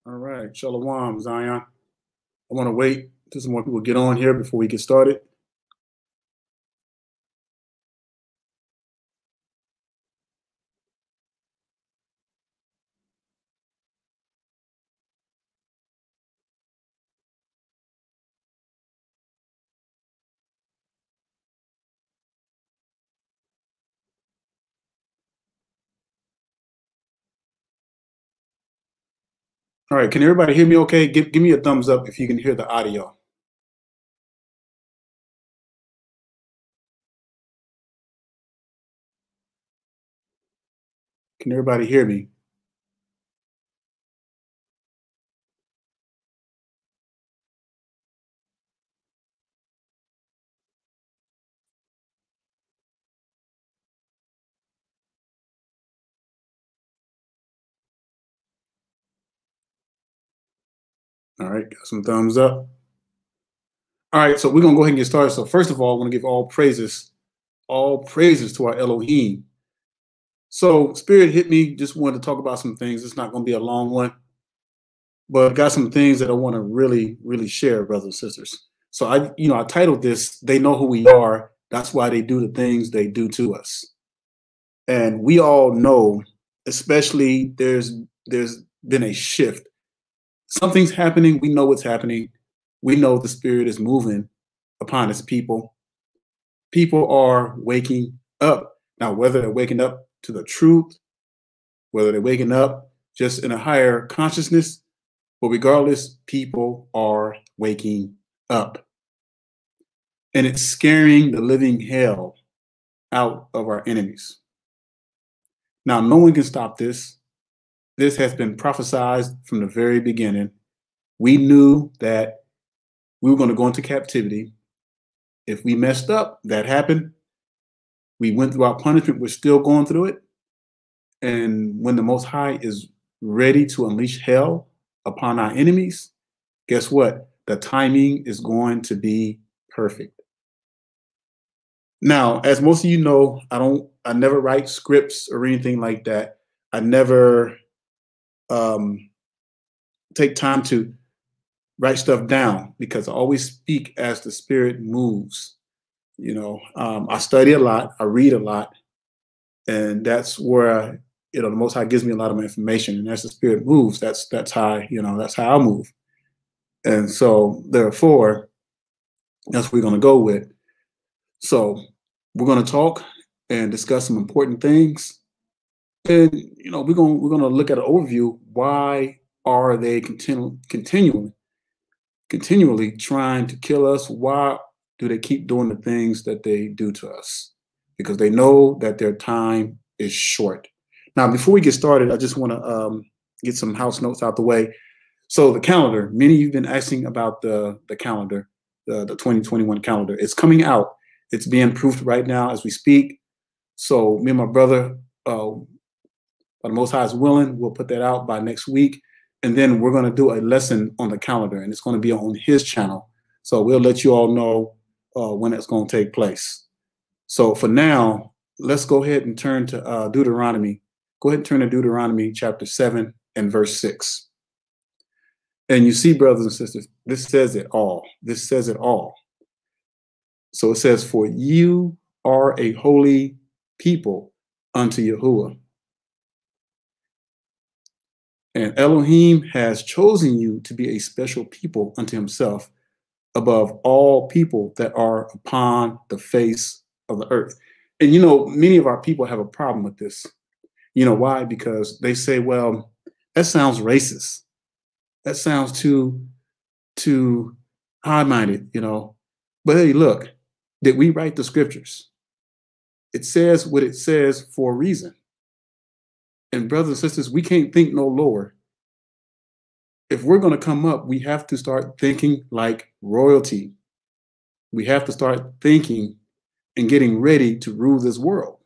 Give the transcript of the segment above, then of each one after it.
All right, Shalom, Zion. I want to wait till some more people get on here before we get started. All right, can everybody hear me okay? Give me a thumbs up if you can hear the audio. Can everybody hear me? All right, got some thumbs up. All right, so we're going to go ahead and get started. So first of all, I want to give all praises to our Elohim. So Spirit hit me, just wanted to talk about some things. It's not going to be a long one, but I got some things that I want to really, really share, brothers and sisters. So I titled this, They Know Who We Are. That's why they do the things they do to us. And we all know, especially there's been a shift. Something's happening. We know what's happening. We know the Spirit is moving upon His people. People are waking up. Now, whether they're waking up to the truth, whether they're waking up just in a higher consciousness, but regardless, people are waking up. And it's scaring the living hell out of our enemies. Now, no one can stop this. This has been prophesied from the very beginning. We knew that we were going to go into captivity. If we messed up, that happened. We went through our punishment. We're still going through it. And when the Most High is ready to unleash hell upon our enemies, guess what? The timing is going to be perfect. Now, as most of you know, I never write scripts or anything like that. I never take time to write stuff down because I always speak as the Spirit moves. I study a lot, I read a lot, and that's where the Most High gives me a lot of information. And as the Spirit moves, that's how that's how I move. And so therefore, that's what we're going to go with. So we're going to talk and discuss some important things. And we're going to look at an overview. Why are they continually trying to kill us? Why do they keep doing the things that they do to us? Because they know that their time is short. Now, before we get started, I just want to get some house notes out the way. So the calendar, many of you have been asking about the calendar, the 2021 calendar. It's coming out. It's being proofed right now as we speak. So me and my brother, by the Most High is willing, we'll put that out by next week. And then we're going to do a lesson on the calendar, and it's going to be on his channel. So we'll let you all know when it's going to take place. So for now, let's go ahead and turn to Deuteronomy. Go ahead and turn to Deuteronomy chapter 7 and verse 6. And you see, brothers and sisters, this says it all. This says it all. So it says, for you are a holy people unto Yahuwah. And Elohim has chosen you to be a special people unto himself above all people that are upon the face of the earth. And, many of our people have a problem with this. Why? Because they say, well, that sounds racist. That sounds too high-minded, But hey, look, did we write the scriptures? It says what it says for a reason. And brothers and sisters, we can't think no lower. If we're going to come up, we have to start thinking like royalty. We have to start thinking and getting ready to rule this world.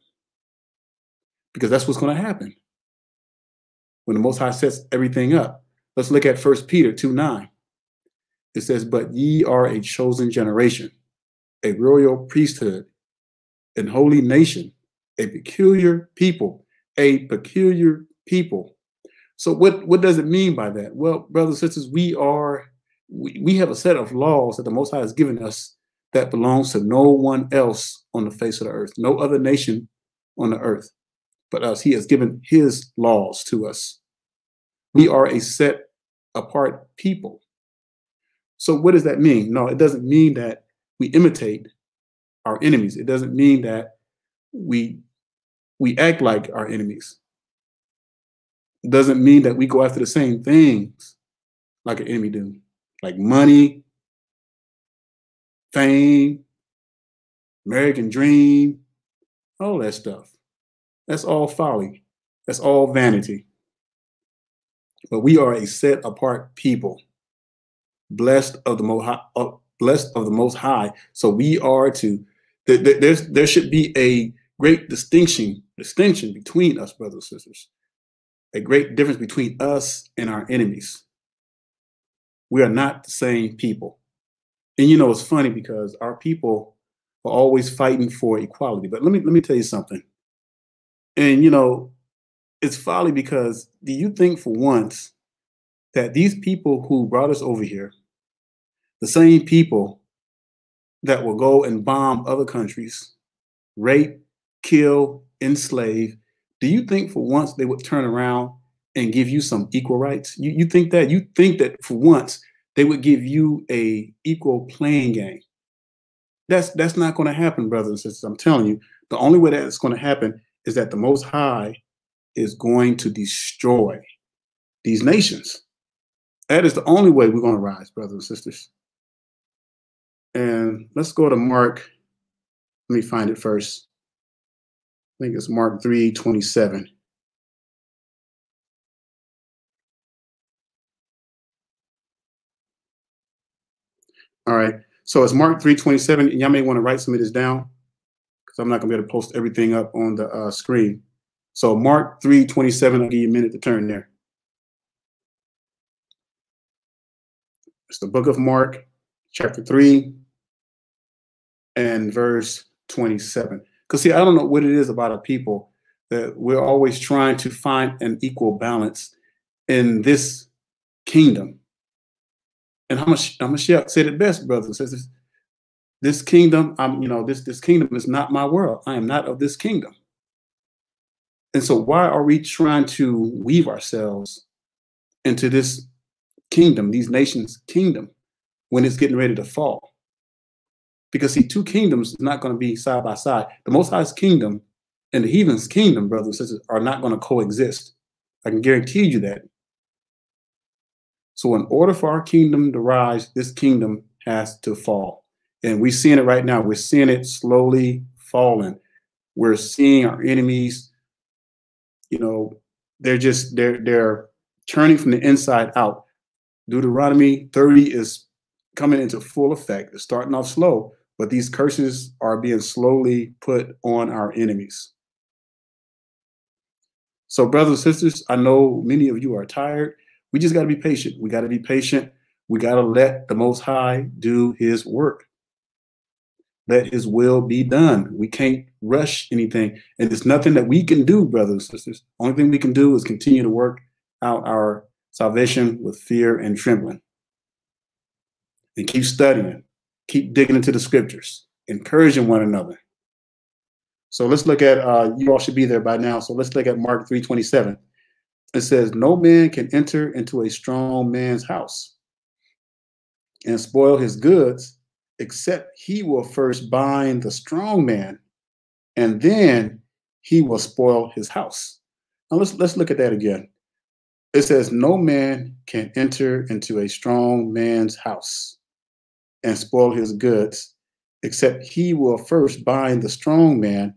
Because that's what's going to happen when the Most High sets everything up. Let's look at 1 Peter 2:9. It says, but ye are a chosen generation, a royal priesthood, an holy nation, a peculiar people. So what does it mean by that? Well, brothers and sisters, we have a set of laws that the Most High has given us that belongs to no one else on the face of the earth, no other nation on the earth but us. He has given his laws to us. We are a set apart people. So what does that mean? No, it doesn't mean that we imitate our enemies. It doesn't mean that we act like our enemies. It doesn't mean that we go after the same things like an enemy do, like money, fame, American dream, all that stuff. That's all folly. That's all vanity. But we are a set apart people, blessed of the Most High. So we are to. There should be a great distinction between us, brothers and sisters. A great difference between us and our enemies. We are not the same people. And you know, it's funny because our people are always fighting for equality. But let me tell you something. And you know, it's folly because do you think for once that these people who brought us over here, the same people that will go and bomb other countries, rape, kill, enslave, do you think for once they would turn around and give you some equal rights? You think that? You think that for once they would give you a equal playing game? That's not going to happen, brothers and sisters. I'm telling you, the only way that it's going to happen is that the Most High is going to destroy these nations. That is the only way we're going to rise, brothers and sisters. And let's go to Mark. Let me find it first. I think it's Mark 3:27. All right. So it's Mark 3:27. And y'all may want to write some of this down because I'm not going to be able to post everything up on the screen. So Mark 3:27, I'll give you a minute to turn there. It's the book of Mark, chapter 3 and verse 27. Because see, I don't know what it is about our people that we're always trying to find an equal balance in this kingdom. And Hamashiach said it best, brothers and sisters. This kingdom, this kingdom is not my world. I am not of this kingdom. And so why are we trying to weave ourselves into this kingdom, these nations' kingdom, when it's getting ready to fall? Because see, two kingdoms is not going to be side by side. The Most High's kingdom and the heathen's kingdom, brothers and sisters, are not going to coexist. I can guarantee you that. So in order for our kingdom to rise, this kingdom has to fall. And we're seeing it right now. We're seeing it slowly falling. We're seeing our enemies, they're turning from the inside out. Deuteronomy 30 is coming into full effect. It's starting off slow, but these curses are being slowly put on our enemies. So brothers and sisters, I know many of you are tired. We just got to be patient. We got to be patient. We got to let the Most High do his work. Let his will be done. We can't rush anything. And there's nothing that we can do, brothers and sisters. Only thing we can do is continue to work out our salvation with fear and trembling. And keep studying. Keep digging into the scriptures. Encouraging one another. So let's look at, you all should be there by now. So let's look at Mark 3:27. It says, no man can enter into a strong man's house and spoil his goods, except he will first bind the strong man, and then he will spoil his house. Now let's look at that again. It says, no man can enter into a strong man's house and spoil his goods, except he will first bind the strong man,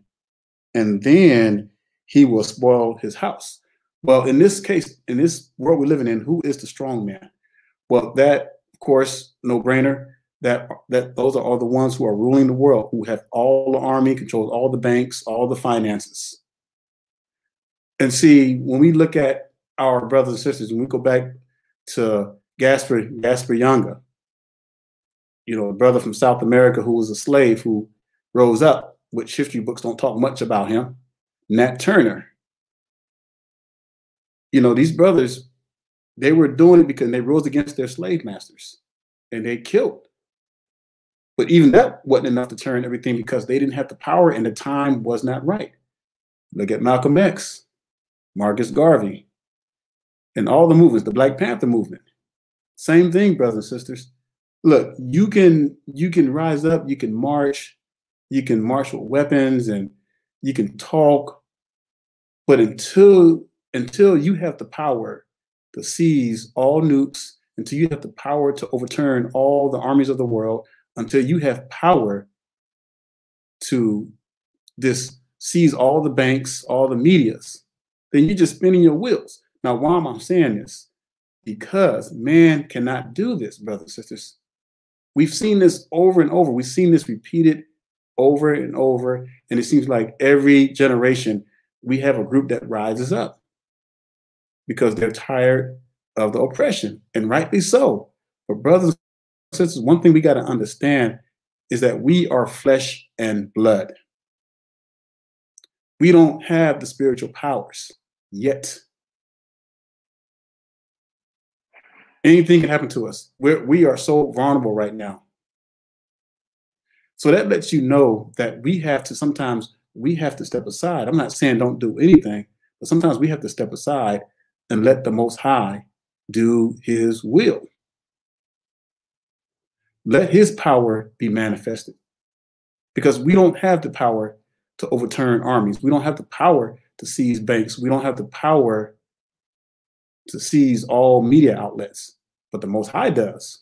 and then he will spoil his house. Well, in this case, in this world we're living in, who is the strong man? Well, that, of course, no brainer. That those are all the ones who are ruling the world, who have all the army, controls all the banks, all the finances. And see, when we look at our brothers and sisters, when we go back to Gaspar Yanga, a brother from South America who was a slave who rose up, which history books don't talk much about him, Nat Turner. These brothers, they were doing it because they rose against their slave masters and they killed. But even that wasn't enough to turn everything because they didn't have the power and the time was not right. Look at Malcolm X, Marcus Garvey, and all the movements, the Black Panther movement. Same thing, brothers and sisters. Look, you can rise up, you can march with weapons and you can talk, but until you have the power to seize all nukes, until you have the power to overturn all the armies of the world, until you have power to seize all the banks, all the medias, then you're just spinning your wheels. Now, why am I saying this? Because man cannot do this, brothers and sisters. We've seen this over and over. We've seen this repeated over and over. And it seems like every generation we have a group that rises up because they're tired of the oppression, and rightly so. But brothers and sisters, one thing we got to understand is that we are flesh and blood. We don't have the spiritual powers yet. Anything can happen to us. We are so vulnerable right now. So that lets you know that sometimes we have to step aside. I'm not saying don't do anything, but sometimes we have to step aside and let the Most High do his will. Let his power be manifested. Because we don't have the power to overturn armies. We don't have the power to seize banks. We don't have the power to seize all media outlets, but the Most High does.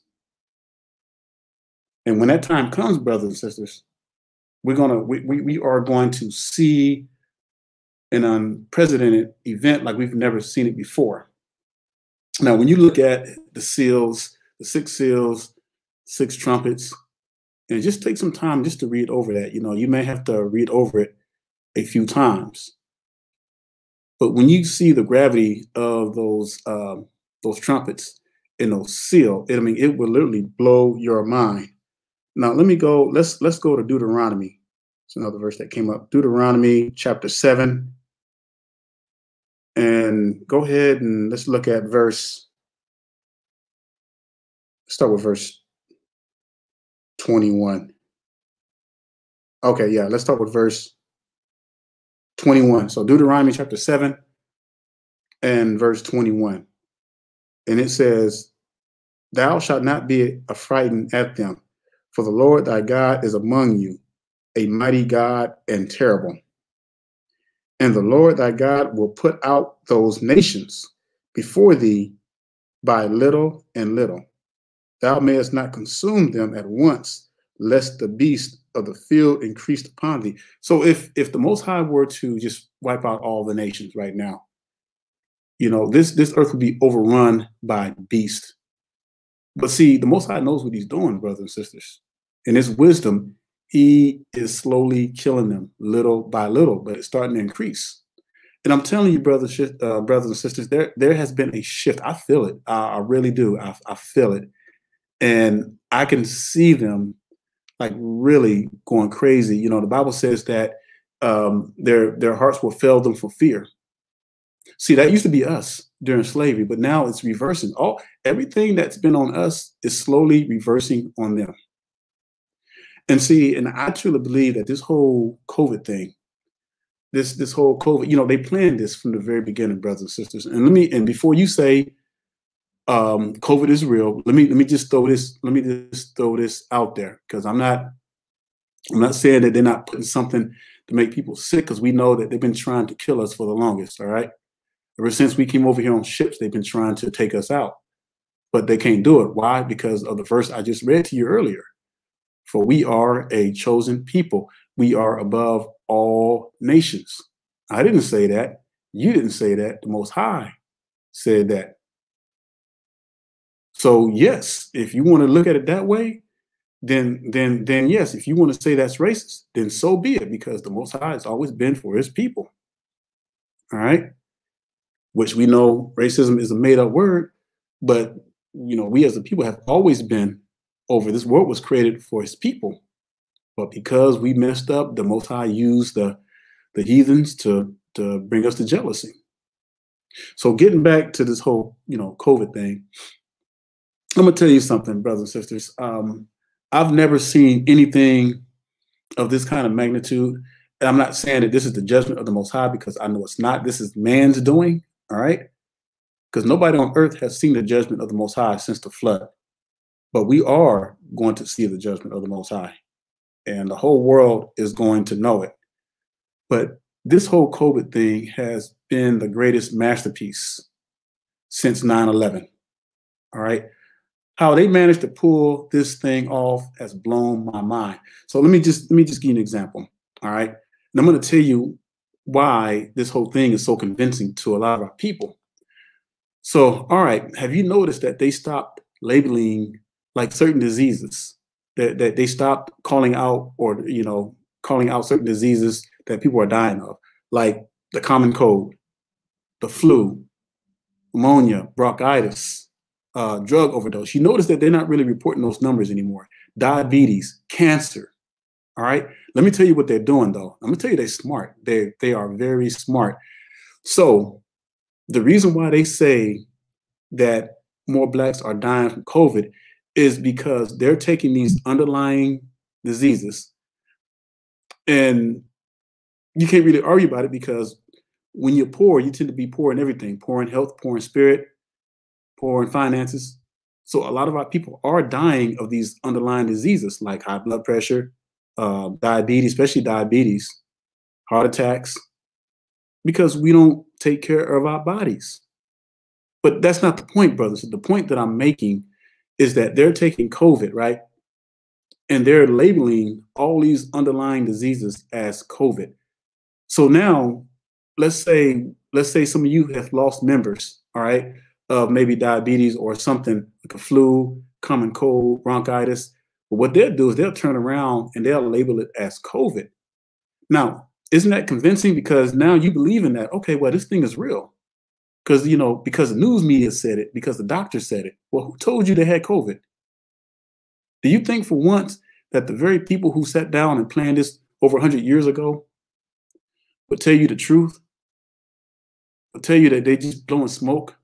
And when that time comes, brothers and sisters, we are going to see an unprecedented event like we've never seen it before. Now, when you look at the seals, the 6 seals, 6 trumpets, and just take some time just to read over that. You may have to read over it a few times. But when you see the gravity of those trumpets and those seals, it will literally blow your mind. Now, let's go to Deuteronomy. It's another verse that came up. Deuteronomy chapter 7. And go ahead and let's look at start with verse 21. Okay, yeah, let's start with verse 21. So Deuteronomy chapter 7 and verse 21. And it says, "Thou shalt not be affrighted at them, for the Lord thy God is among you, a mighty God and terrible. And the Lord thy God will put out those nations before thee by little and little. Thou mayest not consume them at once, lest the beast of the field increase upon thee." So if the Most High were to just wipe out all the nations right now, this earth would be overrun by beasts. But see, the Most High knows what he's doing, brothers and sisters. In his wisdom, he is slowly killing them little by little, but it's starting to increase. And I'm telling you, brothers and sisters, there has been a shift. I feel it. I really do. I feel it. And I can see them like really going crazy. The Bible says that their hearts will fail them for fear. See, that used to be us during slavery, but now it's reversing. Everything that's been on us is slowly reversing on them. And see, and I truly believe that this whole COVID thing, this whole COVID, they planned this from the very beginning, brothers and sisters. And before you say COVID is real, let me just throw this out there, because I'm not saying that they're not putting something to make people sick, because we know that they've been trying to kill us for the longest. All right. Ever since we came over here on ships, they've been trying to take us out, but they can't do it. Why? Because of the verse I just read to you earlier. For we are a chosen people. We are above all nations. I didn't say that. You didn't say that. The Most High said that. So yes, if you want to look at it that way, then yes, if you want to say that's racist, then so be it, because the Most High has always been for his people. All right. Which we know racism is a made up word, but we as a people have always been over. This world was created for his people. But because we messed up, the Most High used the heathens to bring us to jealousy. So getting back to this whole, COVID thing, I'm gonna tell you something, brothers and sisters. I've never seen anything of this kind of magnitude. And I'm not saying that this is the judgment of the Most High because I know it's not. This is man's doing, all right? Because nobody on earth has seen the judgment of the Most High since the flood. But we are going to see the judgment of the Most High, and the whole world is going to know it. But this whole COVID thing has been the greatest masterpiece since 9/11. All right. How they managed to pull this thing off has blown my mind. So let me just give you an example. All right. And I'm going to tell you why this whole thing is so convincing to a lot of our people. So, all right, have you noticed that they stopped labeling like certain diseases? That they stopped calling out, or calling out certain diseases that people are dying of, like the common cold, the flu, pneumonia, bronchitis, drug overdose. You notice that they're not really reporting those numbers anymore. Diabetes, cancer. All right. Let me tell you what they're doing, though. I'm gonna tell you they're smart. They are very smart. So the reason why they say that more blacks are dying from COVID is because they're taking these underlying diseases, and you can't really argue about it because when you're poor, you tend to be poor in everything, poor in health, poor in spirit, poor in finances. So a lot of our people are dying of these underlying diseases like high blood pressure, diabetes, especially diabetes, heart attacks, because we don't take care of our bodies. But that's not the point, brothers. The point that I'm making is that they're taking COVID, right? And they're labeling all these underlying diseases as COVID. So now let's say some of you have lost members, all right, of maybe diabetes or something like a flu, common cold, bronchitis. But what they'll do is they'll turn around and they'll label it as COVID. Now, isn't that convincing? Because now you believe in that. Okay, well, this thing is real. Because the news media said it, because the doctor said it. Well, who told you they had COVID? Do you think for once that the very people who sat down and planned this over 100 years ago would tell you the truth? Would tell you that they just blowing smoke?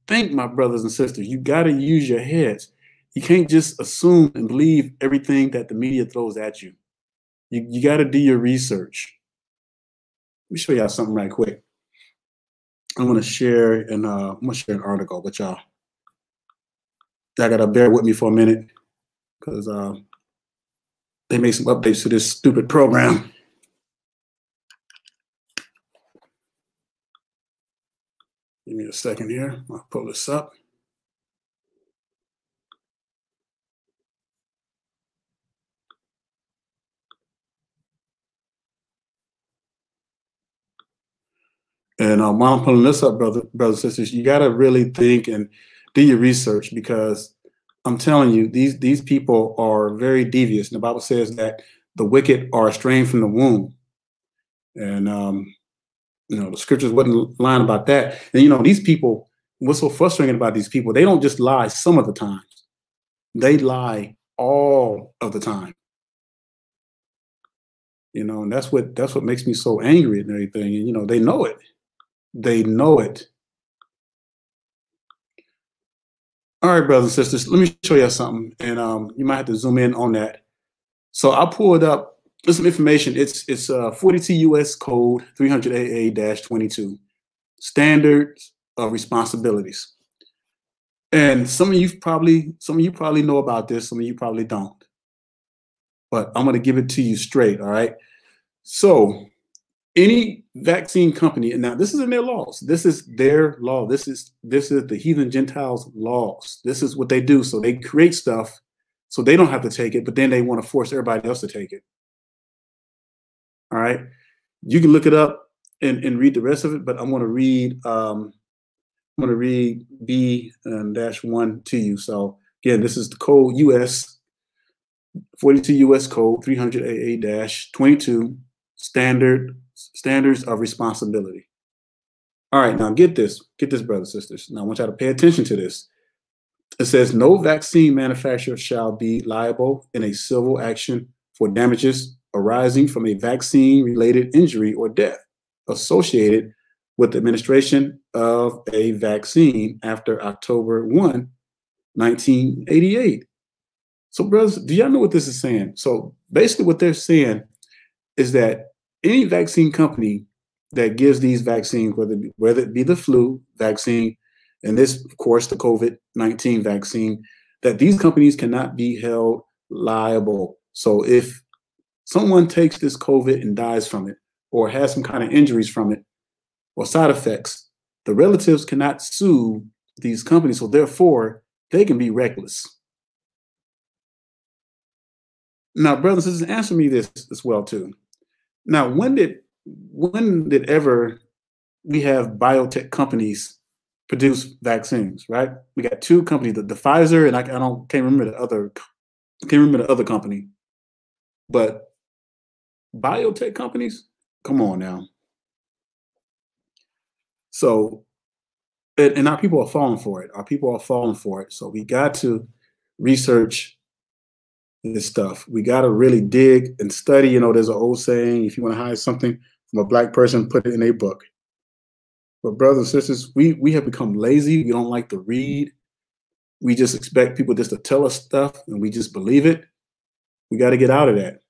Think, my brothers and sisters, you got to use your heads. You can't just assume and believe everything that the media throws at you. You got to do your research. Let me show y'all something right quick. I'm gonna share an article with y'all. Y'all gotta bear with me for a minute because they made some updates to this stupid program. Give me a second here. I'll pull this up. And while I'm pulling this up, brothers and sisters, you got to really think and do your research, because I'm telling you, these people are very devious. And the Bible says that the wicked are estranged from the womb. And, the scriptures wasn't lying about that. And, these people, what's so frustrating about these people, they don't just lie some of the time. They lie all of the time. And that's what makes me so angry and everything. And, they know it. They know it. All right, brothers and sisters, let me show you something, and you might have to zoom in on that. So I pulled up some information. It's 42 U.S. Code 300AA-22, Standards of Responsibilities. And some of you probably know about this. Some of you probably don't. But I'm going to give it to you straight. All right. So any vaccine company, and now this is in their laws. This is their law. This is the heathen Gentiles' laws. This is what they do. So they create stuff so they don't have to take it, but then they want to force everybody else to take it. All right. You can look it up and read the rest of it, but I'm going to read B-1 to you. So again, this is the code US 42 US Code 300 AA-22, Standards of Responsibility. All right, now get this, brothers and sisters. Now I want y'all to pay attention to this. It says no vaccine manufacturer shall be liable in a civil action for damages arising from a vaccine-related injury or death. associated with the administration of a vaccine after October 1, 1988. So, brothers, do y'all know what this is saying? So basically what they're saying is that any vaccine company that gives these vaccines, whether it be the flu vaccine, and this, of course, the COVID-19 vaccine, that these companies cannot be held liable. So if someone takes this COVID and dies from it, or has some kind of injuries from it, or side effects, the relatives cannot sue these companies. So therefore, they can be reckless. Now, brothers and sisters, answer me this as well too. Now, when did ever we have biotech companies produce vaccines? Right? We got two companies, the Pfizer, and can't remember the other company. But biotech companies, come on now. So, and our people are falling for it. Our people are falling for it. So we got to research this stuff. We got to really dig and study. You know, there's an old saying, if you want to hide something from a black person, put it in a book. But brothers and sisters, we have become lazy. We don't like to read. We just expect people just to tell us stuff and we just believe it. We got to get out of that.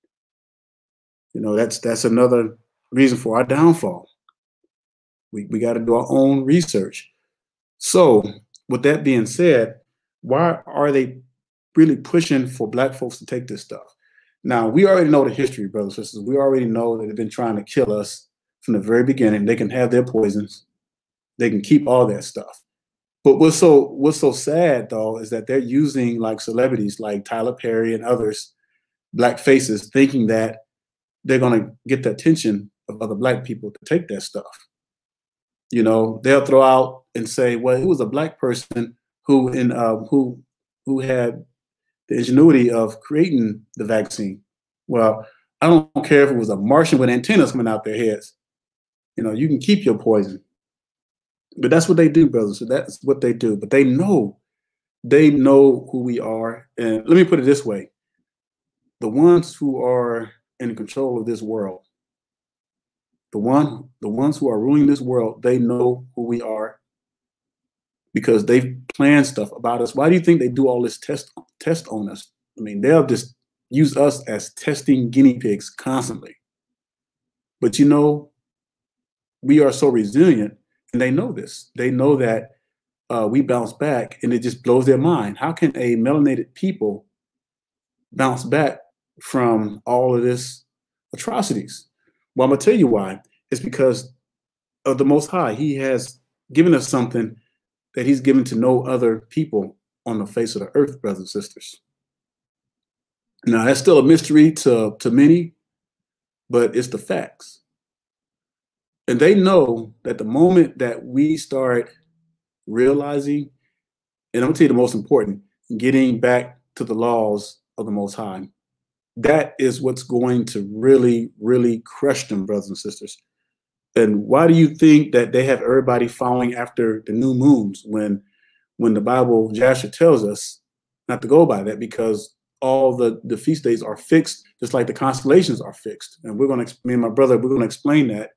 You know, that's another reason for our downfall. We got to do our own research. So with that being said, why are they really pushing for black folks to take this stuff? Now, we already know the history, brothers and sisters. We already know that they've been trying to kill us from the very beginning. They can have their poisons. They can keep all that stuff. But what's so sad, though, is that they're using like celebrities like Tyler Perry and others, black faces, thinking that they're going to get the attention of other black people to take that stuff. You know, they'll throw out and say, well, it was a black person who had the ingenuity of creating the vaccine. Well, I don't care if it was a Martian with antennas coming out their heads. You know, you can keep your poison. But that's what they do, brothers. So that's what they do. But they know who we are. And let me put it this way. The ones who are in control of this world, the ones who are ruling this world, they know who we are because they've planned stuff about us. Why do you think they do all this test on us? I mean, they'll just use us as testing guinea pigs constantly. But you know, we are so resilient, and they know this. They know that we bounce back, and it just blows their mind. How can a melanated people bounce back from all of this atrocities? Well, I'm gonna tell you why. It's because of the Most High. He has given us something that he's given to no other people on the face of the earth, brothers and sisters. Now, that's still a mystery to many, but it's the facts. And they know that the moment that we start realizing, and I'm gonna tell you the most important, getting back to the laws of the Most High, that is what's going to really, really crush them, brothers and sisters. And why do you think that they have everybody following after the new moons when the Bible, Joshua tells us not to go by that, because all the feast days are fixed, just like the constellations are fixed. And me and my brother, we're going to explain that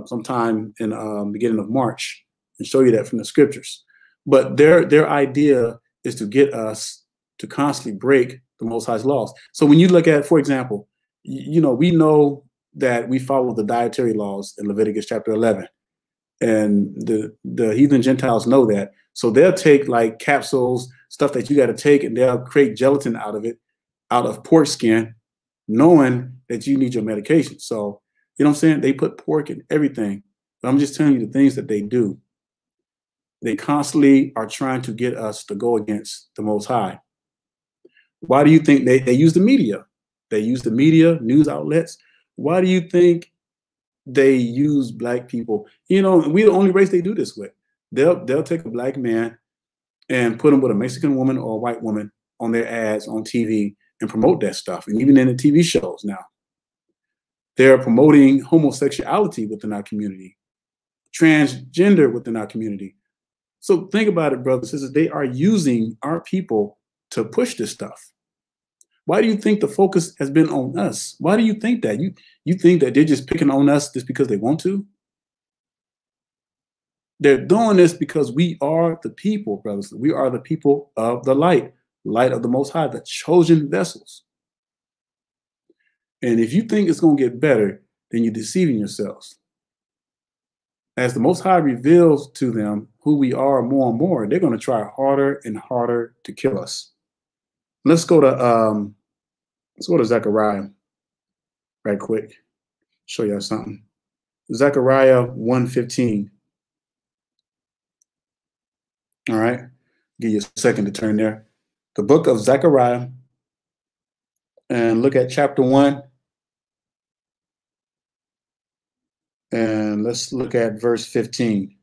sometime in beginning of March and show you that from the scriptures. But their idea is to get us to constantly break the Most High's laws. So when you look at, for example, you know, we know that we follow the dietary laws in Leviticus chapter 11. And the heathen Gentiles know that. So they'll take like capsules, stuff that you got to take, and they'll create gelatin out of it, out of pork skin, knowing that you need your medication. So, you know what I'm saying? They put pork in everything. But I'm just telling you the things that they do. They constantly are trying to get us to go against the Most High. Why do you think they use the media? They use the media, news outlets. Why do you think they use black people? You know, we're the only race they do this with. They'll take a black man and put him with a Mexican woman or a white woman on their ads on TV and promote that stuff. And even in the TV shows now, they're promoting homosexuality within our community, transgender within our community. So think about it, brothers and sisters. They are using our people to push this stuff. Why do you think the focus has been on us? Why do you think that? You think that they're just picking on us just because they want to? They're doing this because we are the people, brothers. We are the people of the light of the Most High, the chosen vessels. And if you think it's going to get better, then you're deceiving yourselves. As the Most High reveals to them who we are more and more, they're going to try harder and harder to kill us. Let's go to Zechariah right quick. Show you something. Zechariah 1:15. All right. Give you a second to turn there. The book of Zechariah, and look at chapter 1. And let's look at verse 15.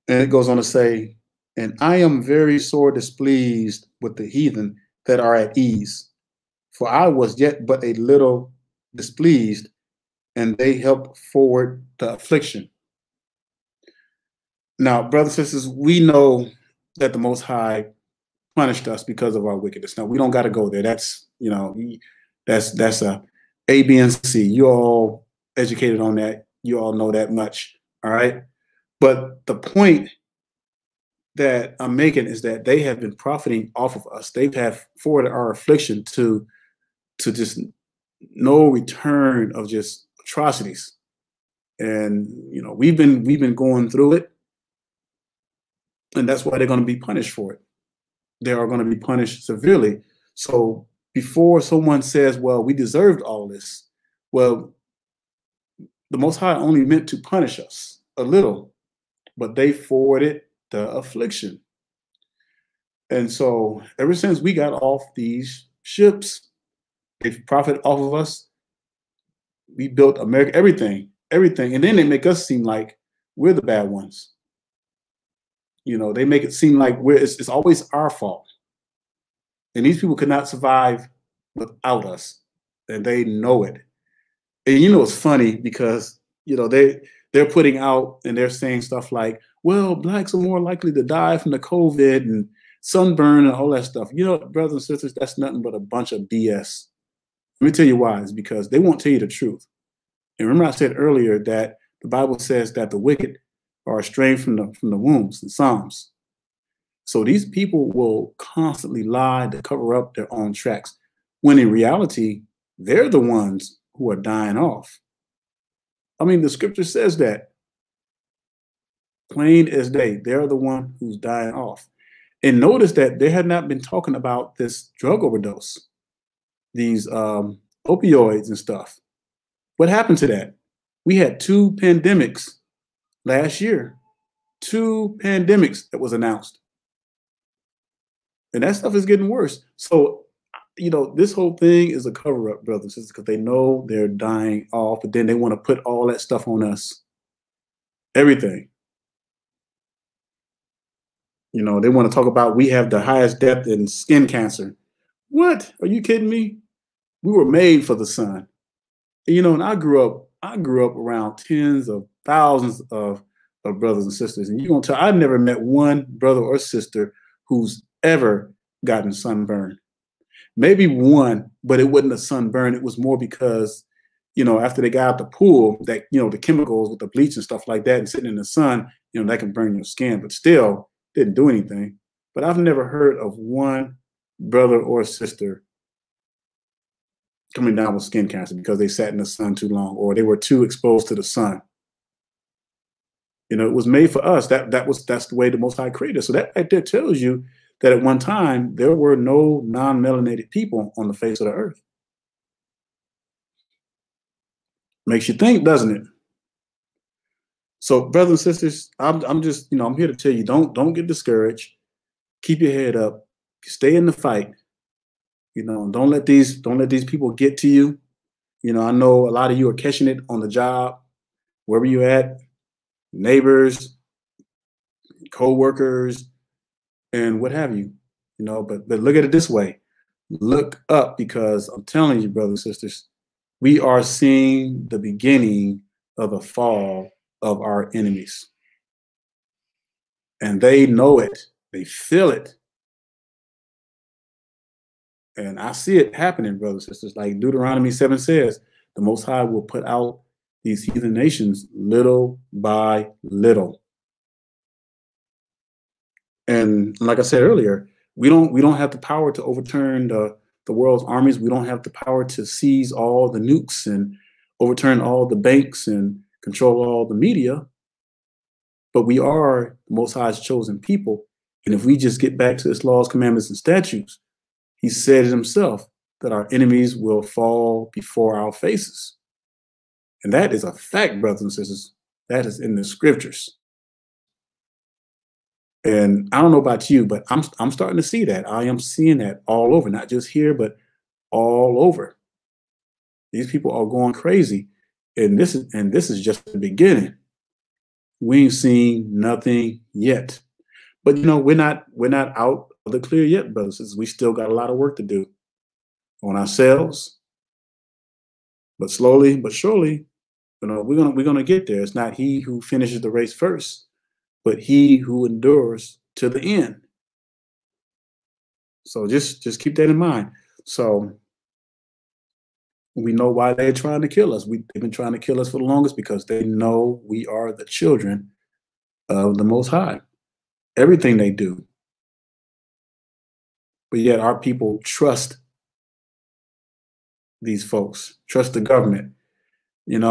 And it goes on to say, and I am very sore displeased with the heathen that are at ease, for I was yet but a little displeased, and they helped forward the affliction. Now, brothers and sisters, we know that the Most High punished us because of our wickedness. Now, we don't got to go there. That's, that's A, B, and C. You all educated on that. You all know that much. All right. But the point that I'm making is that they have been profiting off of us. They have forwarded our affliction to just no return of just atrocities. And, we've been going through it. And that's why they're going to be punished for it. They are going to be punished severely. So before someone says, well, we deserved all this, well, the Most High only meant to punish us a little, but they forwarded the affliction. And so ever since we got off these ships, they've profited off of us. We built America, everything. And then they make us seem like we're the bad ones. They make it seem like it's always our fault. And these people could not survive without us. And they know it. And it's funny because, they're putting out and they're saying stuff like, well, blacks are more likely to die from the COVID and sunburn and all that stuff. Brothers and sisters, that's nothing but a bunch of BS. Let me tell you why. It's because they won't tell you the truth. And remember I said earlier that the Bible says that the wicked are estranged from the wombs in Psalms. So these people will constantly lie to cover up their own tracks, when in reality, they're the ones who are dying off. I mean, the scripture says that plain as day. They're the one who's dying off. And notice that they had not been talking about this drug overdose, these opioids and stuff. What happened to that? We had 2 pandemics last year, 2 pandemics that was announced. And that stuff is getting worse. So, this whole thing is a cover up, brothers and sisters, because they know they're dying off, but then they want to put all that stuff on us. Everything. They want to talk about we have the highest death in skin cancer. What? Are you kidding me? We were made for the sun. And I grew up around tens of thousands of brothers and sisters. And you're going to tell, I've never met one brother or sister who's ever gotten sunburned. Maybe one, but it wasn't a sunburn. It was more because, after they got out the pool, that, the chemicals with the bleach and stuff like that and sitting in the sun, that can burn your skin, but still didn't do anything. But I've never heard of one brother or sister coming down with skin cancer because they sat in the sun too long or they were too exposed to the sun. It was made for us. That's the way the Most High created us. So that right there tells you that at one time there were no non-melanated people on the face of the earth. Makes you think, doesn't it? So, brothers and sisters, I'm just, I'm here to tell you, don't get discouraged. Keep your head up. Stay in the fight. Don't let these people get to you. I know a lot of you are catching it on the job, wherever you're at, neighbors, co-workers, and what have you. But look at it this way. Look up, because I'm telling you, brothers and sisters, we are seeing the beginning of the fall of our enemies. And they know it. They feel it. And I see it happening, brothers and sisters. Like Deuteronomy 7 says, the Most High will put out these heathen nations little by little. And like I said earlier, we don't have the power to overturn the world's armies. We don't have the power to seize all the nukes and overturn all the banks and control all the media. But we are the Most High's chosen people. And if we just get back to his laws, commandments, and statutes, he said it himself that our enemies will fall before our faces. And that is a fact, brothers and sisters. That is in the scriptures. And I don't know about you, but I'm starting to see that. I am seeing that all over, not just here, but all over. These people are going crazy. And this is just the beginning. We ain't seen nothing yet. But we're not out of the clear yet, brothers. We still got a lot of work to do on ourselves. But slowly but surely, we're gonna get there. It's not he who finishes the race first, but he who endures to the end. So just keep that in mind. So we know why they're trying to kill us. They've been trying to kill us for the longest because they know we are the children of the Most High. Everything they do. But yet our people trust these folks, trust the government, and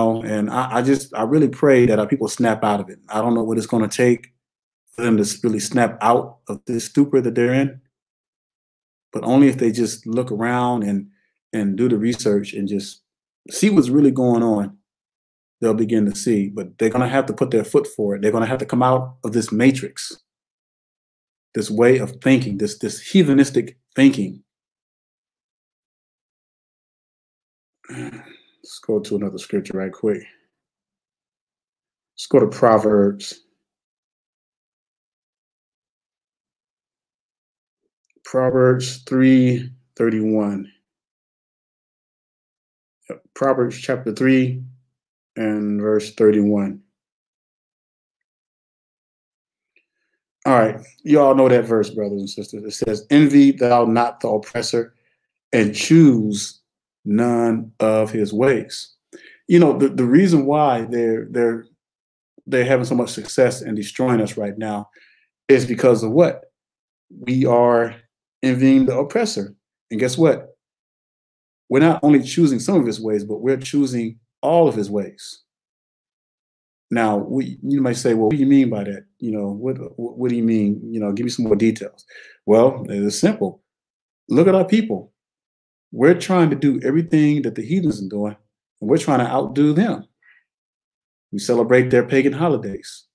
I really pray that our people snap out of it. I don't know what it's going to take for them to really snap out of this stupor that they're in, but only if they just look around and do the research and just see what's really going on, they'll begin to see. But they're going to have to put their foot forward. They're going to have to come out of this matrix, this way of thinking, this heathenistic thinking. Let's go to another scripture right quick. Let's go to Proverbs. Proverbs 3:31. Proverbs chapter 3 and verse 31. All right, you all know that verse, brothers and sisters. It says, "Envy thou not the oppressor, and choose none of his ways." The reason why they're having so much success in destroying us right now is because of what? We are envying the oppressor. And guess what? We're not only choosing some of his ways, but we're choosing all of his ways. Now, you might say, well, what do you mean by that? What do you mean? Give me some more details. Well, it's simple. Look at our people. We're trying to do everything that the heathens are doing, and we're trying to outdo them. We celebrate their pagan holidays.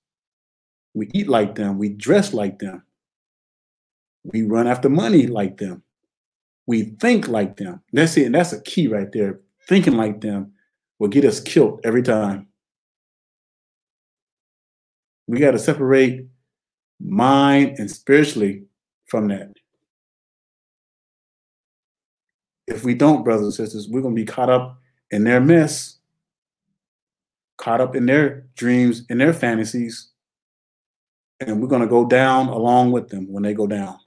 We eat like them. We dress like them. We run after money like them. We think like them. That's it. And that's a key right there. Thinking like them will get us killed every time. We got to separate mind and spiritually from that. If we don't, brothers and sisters, we're going to be caught up in their mess, caught up in their dreams, in their fantasies, and we're going to go down along with them when they go down.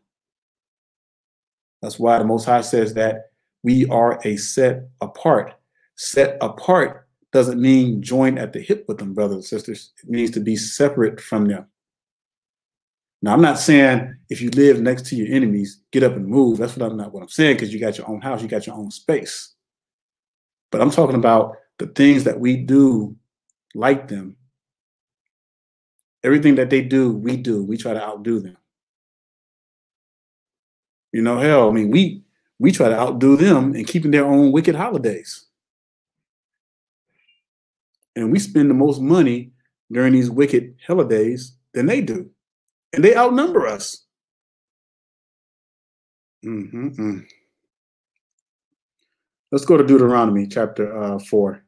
That's why the Most High says that we are a set apart. Set apart doesn't mean join at the hip with them, brothers and sisters. It means to be separate from them. Now, I'm not saying if you live next to your enemies, get up and move. That's not what I'm saying, because you got your own house, you got your own space. But I'm talking about the things that we do like them. Everything that they do, we do. We try to outdo them. Hell, I mean, we try to outdo them in keeping their own wicked holidays. And we spend the most money during these wicked holidays than they do. And they outnumber us. Let's go to Deuteronomy chapter 4.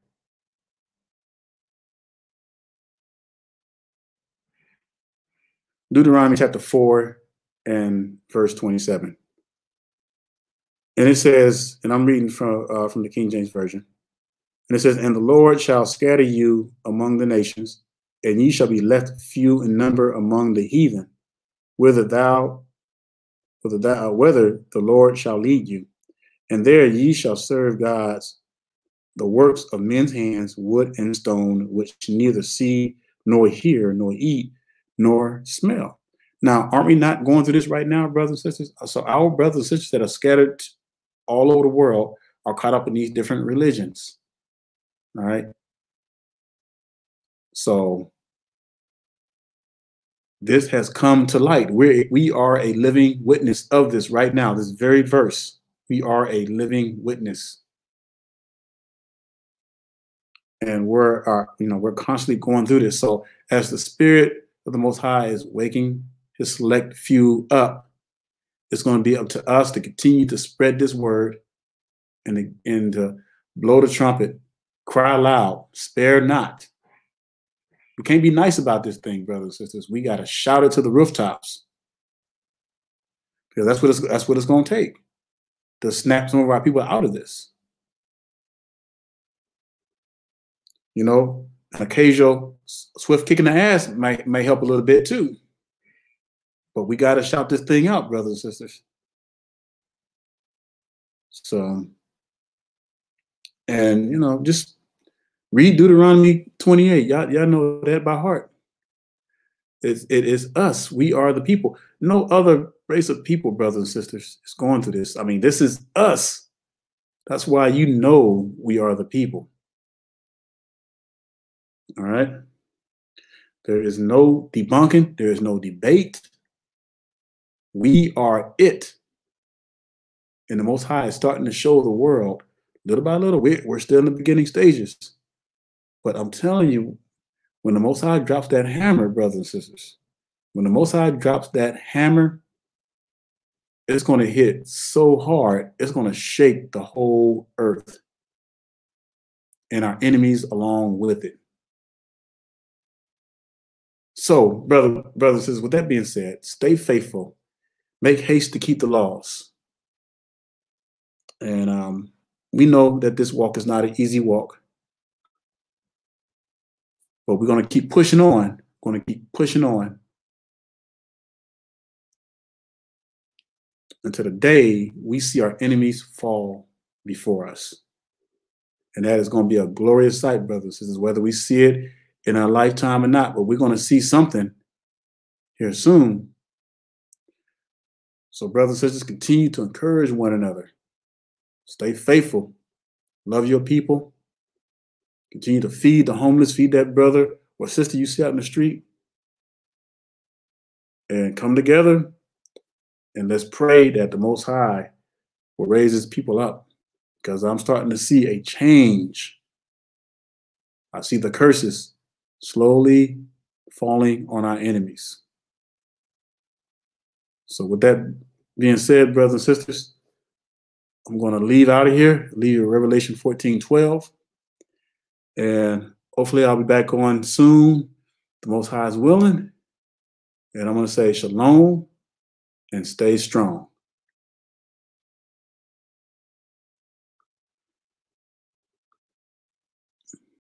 Deuteronomy chapter 4 and verse 27. And it says, and I'm reading from the King James Version. And it says, "And the Lord shall scatter you among the nations, and ye shall be left few in number among the heathen, whither the Lord shall lead you. And there ye shall serve gods, the works of men's hands, wood and stone, which neither see, nor hear, nor eat, nor smell. Now, aren't we not going through this right now, brothers and sisters? So our brothers and sisters that are scattered all over the world are caught up in these different religions. All right. So this has come to light. We are a living witness of this right now. This very verse. We are a living witness. And we're constantly going through this. So as the Spirit of the Most High is waking his select few up, it's going to be up to us to continue to spread this word and to blow the trumpet, cry loud, spare not. We can't be nice about this thing, brothers and sisters. We got to shout it to the rooftops, because that's what it's going to take to snap some of our people out of this. You know, an occasional swift kick in the ass may help a little bit too. But we got to shout this thing out, brothers and sisters. So, and, you know, just read Deuteronomy 28. Y'all know that by heart. It is us. We are the people. No other race of people, brothers and sisters, is going through this. I mean, this is us. That's why you know we are the people. All right. There is no debunking. There is no debate. We are it. And the Most High is starting to show the world little by little. We're still in the beginning stages. But I'm telling you, when the Most High drops that hammer, brothers and sisters, when the Most High drops that hammer, it's going to hit so hard, it's going to shake the whole earth and our enemies along with it. So, brothers and sisters, with that being said, stay faithful. Make haste to keep the laws. And we know that this walk is not an easy walk. But we're going to keep pushing on. Going to keep pushing on until the day we see our enemies fall before us. And that is going to be a glorious sight, brothers and sisters, whether we see it in our lifetime or not. But we're going to see something here soon. So, brothers and sisters, continue to encourage one another. Stay faithful. Love your people. Continue to feed the homeless, feed that brother or sister you see out in the street. And come together and let's pray that the Most High will raise his people up, because I'm starting to see a change. I see the curses slowly falling on our enemies. So with that being said, brothers and sisters, I'm going to leave out of here, leave Revelation 14:12. And hopefully I'll be back on soon. The Most High is willing. And I'm going to say shalom and stay strong.